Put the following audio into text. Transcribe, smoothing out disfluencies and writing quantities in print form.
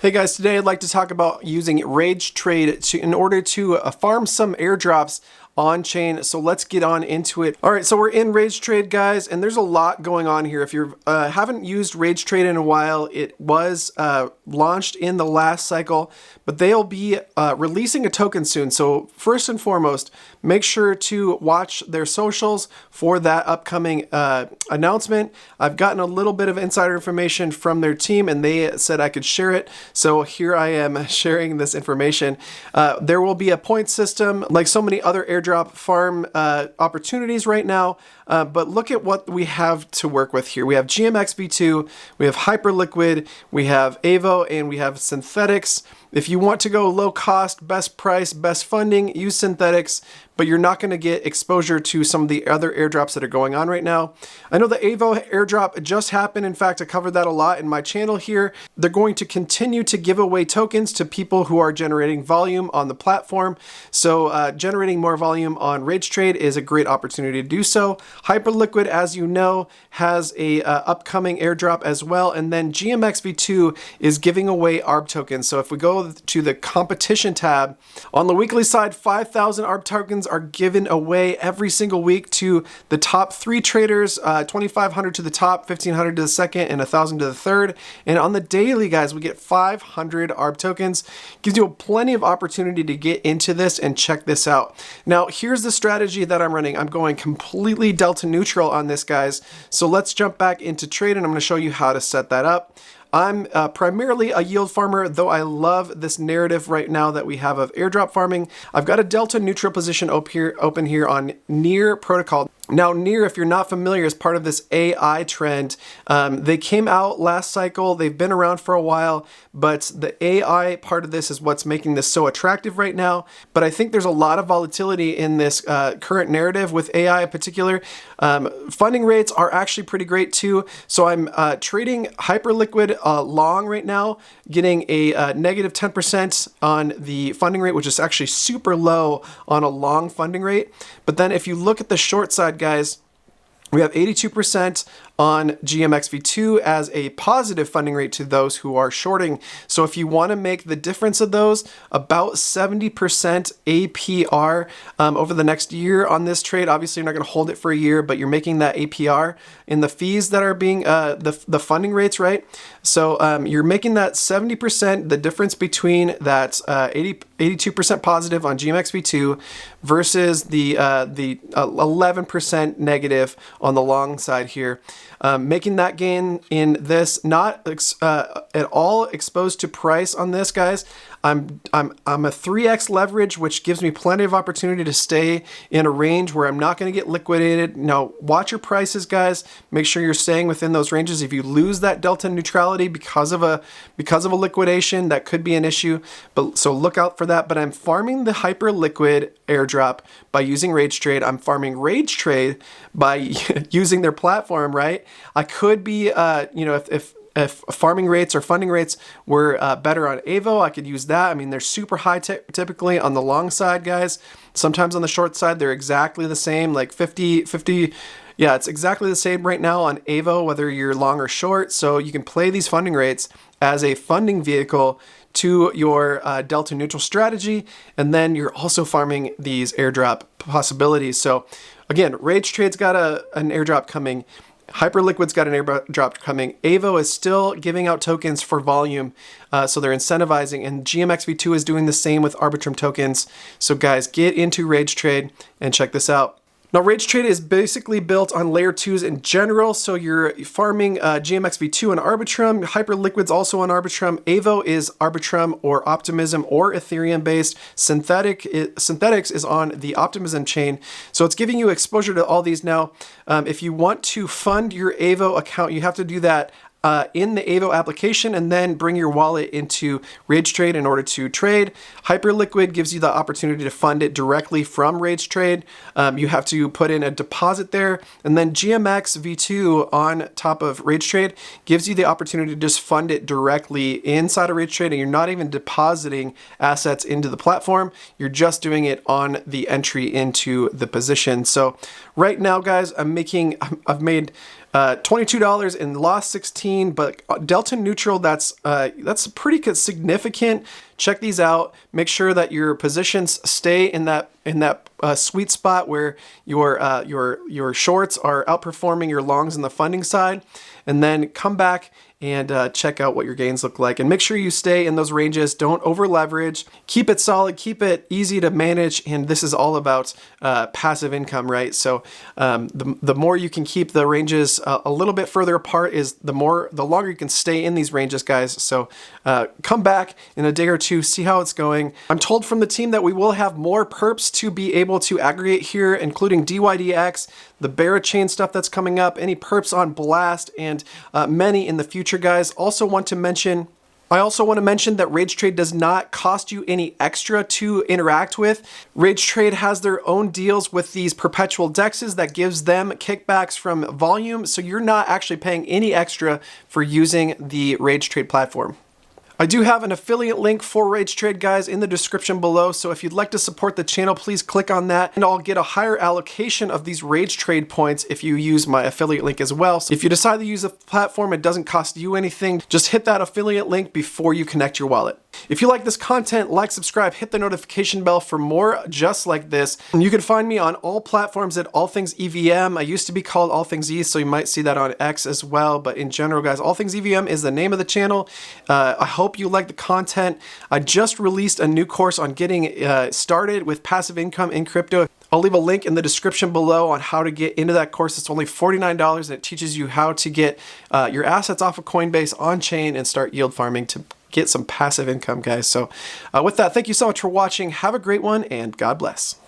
Hey guys, today I'd like to talk about using RageTrade in order to farm some airdrops on chain. So let's get on into it. All right, so we're in RageTrade, guys, and there's a lot going on here. If you haven't used RageTrade in a while, it was launched in the last cycle, but they'll be releasing a token soon. So first and foremost, make sure to watch their socials for that upcoming announcement. I've gotten a little bit of insider information from their team, and they said I could share it. So here I am sharing this information. There will be a point system like so many other airdrop farm opportunities right now. But look at what we have to work with here. We have GMX V2, we have Hyperliquid, we have AEVO, and we have Synthetics. If you want to go low cost, best price, best funding, use Synthetics, but you're not going to get exposure to some of the other airdrops that are going on right now. I know the AEVO airdrop just happened. In fact, I covered that a lot in my channel here. They're going to continue to give away tokens to people who are generating volume on the platform. So generating more volume on RageTrade is a great opportunity to do so. Hyperliquid, as you know, has a upcoming airdrop as well. And then GMX V2 is giving away ARB tokens. So if we go to the competition tab, on the weekly side, 5,000 ARB tokens are given away every single week to the top 3 traders, 2,500 to the top, 1,500 to the second, and 1,000 to the third. And on the daily, guys, we get 500 ARB tokens. Gives you plenty of opportunity to get into this and check this out. Now, here's the strategy that I'm running. I'm going completely delta neutral on this, guys. So let's jump back into trade, and I'm going to show you how to set that up. I'm primarily a yield farmer, though I love this narrative right now that we have of airdrop farming. I've got a delta neutral position open here on Near protocol. Now, Near, if you're not familiar, is part of this AI trend. They came out last cycle. They've been around for a while, but the AI part of this is what's making this so attractive right now. But I think there's a lot of volatility in this current narrative with AI in particular. Funding rates are actually pretty great too. So I'm trading Hyperliquid long right now, getting a negative 10% on the funding rate, which is actually super low on a long funding rate. But then if you look at the short side, guys, we have 82% on GMX V2 as a positive funding rate to those who are shorting. So if you want to make the difference of those, about 70% APR over the next year on this trade. Obviously, you're not going to hold it for a year, but you're making that APR in the fees that are being the funding rates, right? So you're making that 70%, the difference between that 82% positive on GMX V2 versus the 11% negative on the long side here. Making that gain in this, not at all exposed to price on this, guys. I'm a 3x leverage, which gives me plenty of opportunity to stay in a range where I'm not going to get liquidated. Now, watch your prices, guys. Make sure you're staying within those ranges. If you lose that delta neutrality because of a liquidation, that could be an issue. But so look out for that. But I'm farming the Hyperliquid airdrop by using RageTrade. I'm farming RageTrade by using their platform, right? I could be, if farming rates or funding rates were better on AEVO, I could use that. I mean, they're super high typically on the long side, guys. Sometimes on the short side, they're exactly the same, like 50. Yeah, it's exactly the same right now on AEVO, whether you're long or short. So you can play these funding rates as a funding vehicle to your delta neutral strategy. And then you're also farming these airdrop possibilities. So again, RageTrade's got an airdrop coming. Hyperliquid's got an airdrop coming. AEVO is still giving out tokens for volume, so they're incentivizing, and GMX V2 is doing the same with Arbitrum tokens. So guys, get into RageTrade and check this out. Now, RageTrade is basically built on layer 2s in general, so you're farming GMX V2 and Arbitrum. Hyperliquid's also on Arbitrum. AEVO is Arbitrum or Optimism or Ethereum based. Synthetics is on the Optimism chain, so it's giving you exposure to all these now. If you want to fund your AEVO account, you have to do that in the AEVO application and then bring your wallet into RageTrade in order to trade. Hyperliquid gives you the opportunity to fund it directly from RageTrade. You have to put in a deposit there, and then GMX V2 on top of RageTrade gives you the opportunity to just fund it directly inside of RageTrade, and you're not even depositing assets into the platform. You're just doing it on the entry into the position. So right now, guys, I've made $22 and lost 16, but delta neutral, that's pretty significant. Check these out. Make sure that your positions stay in that sweet spot where your shorts are outperforming your longs in the funding side, and then come back and check out what your gains look like. And make sure you stay in those ranges. Don't over leverage. Keep it solid. Keep it easy to manage. And this is all about passive income, right? So the more you can keep the ranges a little bit further apart is the longer you can stay in these ranges, guys. So come back in a day or two, see how it's going. I'm told from the team that we will have more perps to be able to aggregate here, including DYDX, the Barachain stuff that's coming up, any perps on Blast, and many in the future, guys. I also want to mention that RageTrade does not cost you any extra to interact with. RageTrade has their own deals with these perpetual dexes that gives them kickbacks from volume, so you're not actually paying any extra for using the RageTrade platform. I do have an affiliate link for RageTrade, guys, in the description below, so if you'd like to support the channel, please click on that, and I'll get a higher allocation of these RageTrade points if you use my affiliate link as well. So if you decide to use a platform, it doesn't cost you anything. Just hit that affiliate link before you connect your wallet. If you like this content, like, subscribe, hit the notification bell for more just like this. And you can find me on all platforms at All Things EVM. I used to be called All Things E, so you might see that on X as well. But in general, guys, All Things EVM is the name of the channel. I hope you like the content. I just released a new course on getting started with passive income in crypto. I'll leave a link in the description below on how to get into that course. It's only $49 and it teaches you how to get your assets off of Coinbase on chain and start yield farming to get some passive income, guys. So with that, thank you so much for watching. Have a great one and God bless.